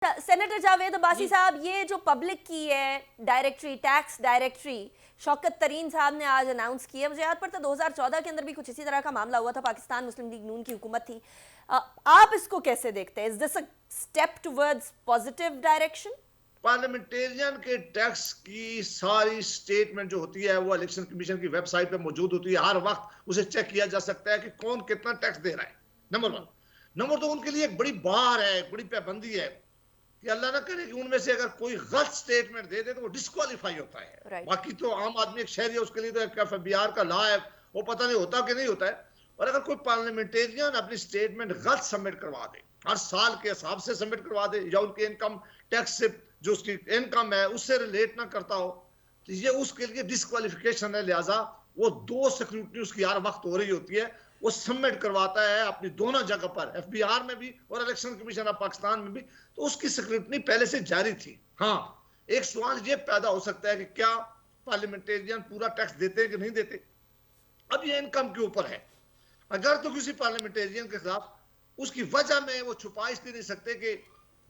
Senator Javed Abbasi साहब, ये जो पब्लिक की है डायरेक्टरी, टैक्स डायरेक्टरी, शौकत तरीन साहब ने आज अनाउंस किया। मुझे याद पड़ता 2014 के अंदर भी कुछ इसी तरह का मामला हुआ था, पाकिस्तान मुस्लिम लीग नून की हुकूमत थी। आप इसको कैसे देखते हैं? Is this a step towards positive direction? Parliamentarian के टैक्स की सारी स्टेटमेंट जो होती है वो इलेक्शन कमीशन की वेबसाइट पे मौजूद होती है। हर वक्त उसे चेक किया जा सकता है कि कौन कितना टैक्स दे रहा है। Number one. नंबर दो, उनके लिए एक बड़ी बार है, एक बड़ी पाबंदी है कि अल्लाह ना करे कि उनमें से अगर कोई गलत स्टेटमेंट दे दे तो वो डिस्क्वालीफाई होता है। बाकी तो आम आदमी एक शहरी है, उसके लिए तो एफबीआर का लॉ है, वो पता नहीं होता कि नहीं होता है। और अगर कोई पार्लियामेंटेरियन अपनी स्टेटमेंट गलत सबमिट करवा दे, हर साल के हिसाब से सबमिट करवा दे, या उनके इनकम टैक्स से जो उसकी इनकम है उससे रिलेट ना करता हो, तो ये उसके लिए डिस्क्वालिफिकेशन है। लिहाजा वो दो स्क्रूटनी उसकी हर वक्त हो रही होती है। वो सबमिट करवाता है अपनी दोनों जगह पर, एफबीआर में भी और इलेक्शन कमीशन ऑफ पाकिस्तान में भी, तो उसकी स्क्रूटनी पहले से जारी थी। हाँ, एक सवाल ये पैदा हो सकता है कि क्या पार्लियामेंटेरियन पूरा टैक्स देते हैं कि नहीं देते। अब ये इनकम के ऊपर है। अगर तो किसी पार्लियामेंटेरियन के खिलाफ उसकी वजह में वो छुपा इसलिए नहीं सकते कि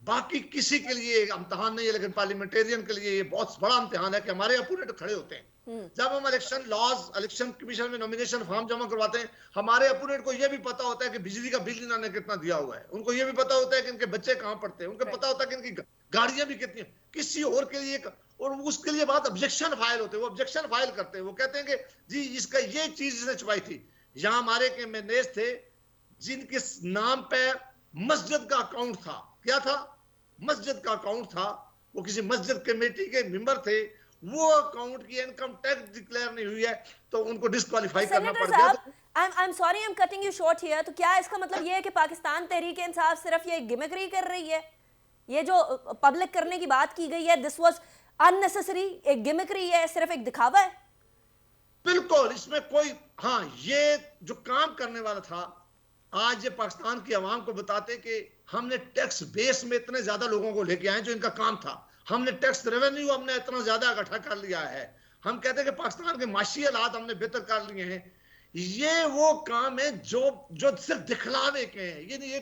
बाकी किसी के लिए इम्तिहान नहीं है, लेकिन पार्लियामेंटेरियन के लिए ये बहुत बड़ा इम्तिहान है कि हमारे अपोनेंट खड़े होते हैं। जब हम इलेक्शन लॉज, इलेक्शन कमीशन में नॉमिनेशन फॉर्म जमा करवाते हैं, हमारे अपोनेंट को यह भी पता होता है कि बिजली का बिल इन्होंने कितना दिया हुआ है, उनको यह भी पता होता है कि इनके बच्चे कहां पढ़ते हैं, उनको पता होता है कि इनकी गाड़ियां भी कितनी हैं। किसी और के लिए, और उसके लिए बहुत ऑब्जेक्शन फाइल होते हैं, वो ऑब्जेक्शन फाइल करते हैं। वो कहते हैं कि जी इसका ये चीज इसने छुपाई थी। यहां हमारे के मैनेज थे जिनके नाम पे मस्जिद का अकाउंट था। क्या था? मस्जिद का अकाउंट था। वो किसी मस्जिद कमेटी के मेंबर थे। वो अकाउंट की इनकम टैक्स डिक्लेयर नहीं हुई है, तो उनको डिस्क्वालीफाई करना पड़ गया। I am sorry, I am cutting you short here. तो क्या इसका मतलब ये है कि पाकिस्तान तहरीक इंसाफ सिर्फ ये गिमिक्री कर रही है? ये जो पब्लिक करने की बात की गई है, दिस वाज अननेसेसरी, एक गिमिक्री है, सिर्फ एक दिखावा है? बिल्कुल, इसमें कोई, हाँ, ये जो काम करने वाला था, आज ये पाकिस्तान की आवाम को बताते कि हमने टैक्स बेस में इतने ज्यादा लोगों को लेके आए जो इनका काम था, हमने टैक्स रेवेन्यू हमने इतना ज्यादा इकट्ठा कर लिया है, हम कहते हैं कि पाकिस्तान के माशी हालात हमने बेहतर कर लिए हैं। ये वो काम है जो जो सिर्फ दिखलावे के हैं। ये नहीं,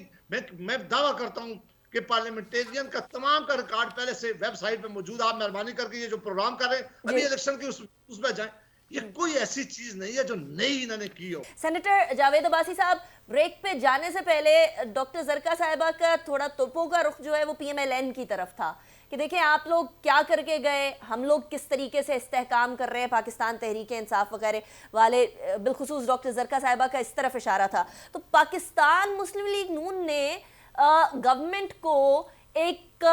मैं दावा करता हूं कि पार्लियामेंटेरियन का तमाम का रिकॉर्ड पहले से वेबसाइट पे मौजूद। आप मेहरबानी करके ये जो प्रोग्राम कर रहे हैं अभी इलेक्शन की उसमें जाएं। ये कोई ऐसी चीज नहीं है जो नई इन्होंने की हो। सेनेटर जावेद अब्बासी साहब, ब्रेक पे जाने से पहले डॉक्टर जरका साहिबा का थोड़ा तोपों का रुख जो है वो पीएमएलएन की तरफ था कि देखें आप लोग क्या करके गए, हम लोग किस तरीके से इस्तेहकाम कर रहे हैं, पाकिस्तान तहरीक इंसाफ वगैरह वाले, बिलखुसूस डॉक्टर जरका साहिबा का इस तरफ इशारा था। तो पाकिस्तान मुस्लिम लीग नून ने गवर्नमेंट को एक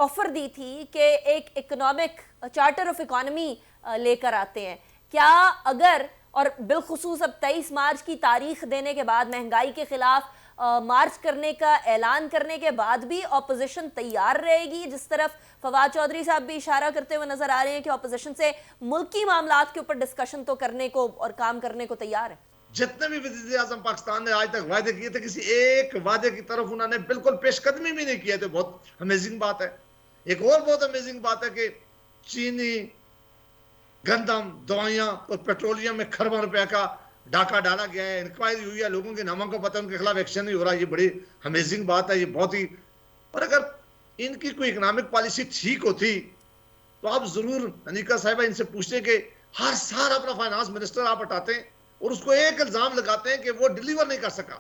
ऑफर दी थी कि एक इकोनॉमिक चार्टर ऑफ इकोनॉमी लेकर आते हैं। क्या अगर, और बिलखुसूस अब 23 मार्च की तारीख देने के बाद, महंगाई के खिलाफ मार्च करने का ऐलान करने के बाद भी ऑपोजिशन तैयार रहेगी? जिस तरफ फवाद चौधरी साहब भी इशारा करते हुए नजर आ रहे हैं कि ऑपोजिशन से मुल्की मामलात के ऊपर डिस्कशन तो करने को और काम करने को तैयार है। जितने भी वज़ीर आज़म पाकिस्तान ने आज तक वादे किए थे, किसी एक वादे की तरफ उन्होंने बिल्कुल पेशकदमी भी नहीं किया। तो बहुत अमेजिंग बात है। एक और बहुत अमेजिंग बात है कि चीनी, गंदम, दवाइयां और पेट्रोलियम में खरबों रुपए का डाका डाला गया है। इंक्वायरी हुई है, लोगों के नामों को पता है, उनके खिलाफ एक्शन नहीं हो रहा। ये बड़ी अमेजिंग बात है, ये बहुत ही। और अगर इनकी कोई इकोनॉमिक पॉलिसी ठीक होती तो आप जरूर अनिका साहिबा इनसे पूछते कि हर साल अपना फाइनेंस मिनिस्टर आप हटाते हैं और उसको एक इल्जाम लगाते हैं कि वो डिलीवर नहीं कर सका।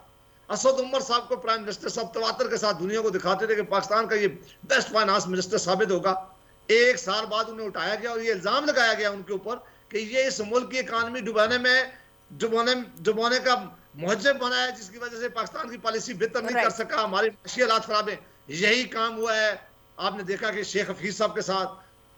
असद उमर साहब को प्राइम मिनिस्टर साहब तवातर के साथ दुनिया को दिखाते थे कि पाकिस्तान का ये बेस्ट फाइनेंस मिनिस्टर साबित होगा। एक साल बाद उन्हें उठाया गया और ये इल्जाम लगाया गया उनके ऊपर कि ये इस मुल्क की इकानमी डुबाने का मुहज्जब बना है, जिसकी वजह से पाकिस्तान की पॉलिसी बेहतर नहीं कर सका, हमारी माशी हालात खराब है। यही काम हुआ है। आपने देखा कि शेख हफीज साहब के साथ,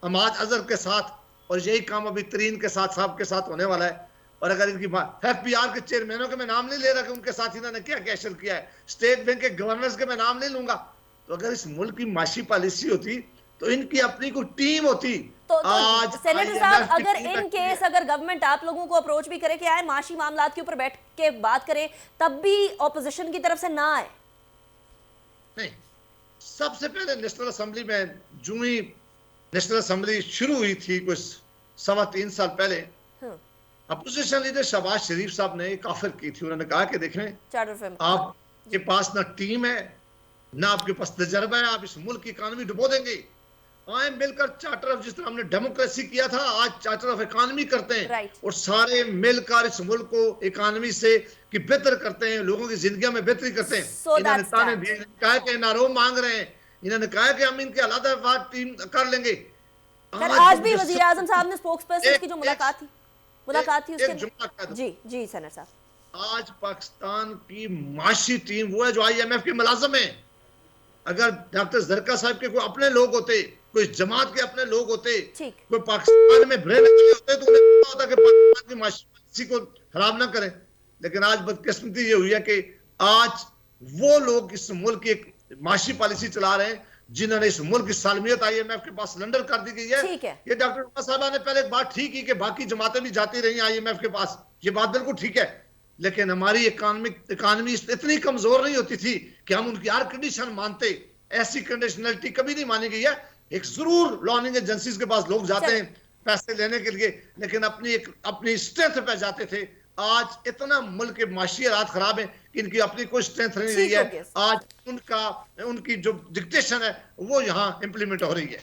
अमाद अजहर के साथ, और यही काम अभी तरीन के साथ साहब के साथ होने वाला है। और अगर इनकी एफबीआर के चेयरमैनों के मैं नाम नहीं ले रहा कि उनके साथ इन्होंने क्या क्या एक्शन किया है, स्टेट बैंक के गवर्नर्स के मैं नाम नहीं लूंगा, तो अगर इस मुल्क की माशी पॉलिसी होती तो इनकी अपनी कोई टीम होती। तो आज सेनेटर साहब, अगर इन केस अगर गवर्नमेंट आप लोगों को अप्रोच भी करे कि आए माशी मामलात के ऊपर बैठ के बात करें, तब भी ऑपोजिशन की तरफ से ना आए? नहीं, सबसे पहले नेशनल असेंबली में, जो ही नेशनल असेंबली शुरू हुई थी कुछ 3.25 साल पहले, अपोजिशन लीडर शहबाज शरीफ साहब ने एक ऑफर की थी। उन्होंने कहा कि देखें, आपके पास ना टीम है, ना आपके पास तजर्बा है, आप इस मुल्क की इकानमी डुबो देंगे। आए मिलकर चार्टर ऑफ, जिस तरह हमने डेमोक्रेसी किया था, आज चार्टर ऑफ इकानमी करते हैं राइट। और सारे मिलकर इस मुल्क को इकानमी से की बेहतर करते हैं, लोगों की जिंदगी में बेहतरी करते हैं। सो इन्होंने दैट्स ताने दैट। दिए, कहा कि एनआरओ मांग रहे हैं, इन्होंने कहा कि हम इनके अलग टीम कर लेंगे। खैर आज आज जब भी ये वजीर सब आजम साहब ने स्पोक्स पर्सन की जो मुलाकात थी एक उसके। जुमला कह दूं, जी जी सनर साहब। आज पाकिस्तान की माशी टीम वो है जो आईएमएफ के मुलाजिम है। अगर डॉक्टर जरका साहब के कोई अपने लोग होते, कोई जमात के अपने लोग होते, ठीक। कोई पाकिस्तान में ब्रेन होते, तो उन्हें पता होता कि पाकिस्तान की माशी को खराब ना करें। लेकिन आज बदकिस्मती ये हुई है कि आज वो लोग इस मुल्क की एक माशी पॉलिसी चला रहे हैं जिन्होंने इस मुल्क की सालमियत आईएमएफ के पास सिलेंडर कर दी गई है। ठीक है। ये डॉक्टर उमर साहब ने पहले एक बात ठीक की कि बाकी जमातें भी जाती रही आईएमएफ के पास, ये बात बिल्कुल ठीक है। लेकिन हमारी इकानमी इतनी कमजोर नहीं होती थी कि हम उनकी हर कंडीशन मानते। ऐसी कंडीशनलिटी कभी नहीं मानी गई है। एक जरूर लॉन्डिंग एजेंसीज के पास लोग जाते हैं पैसे लेने के लिए, लेकिन अपनी स्ट्रेंथ पे जाते थे। आज इतना मुल्क के माशी हालात खराब है कि इनकी अपनी कोई स्ट्रेंथ नहीं रही है। आज उनकी जो डिक्टेशन है वो यहाँ इंप्लीमेंट हो रही है।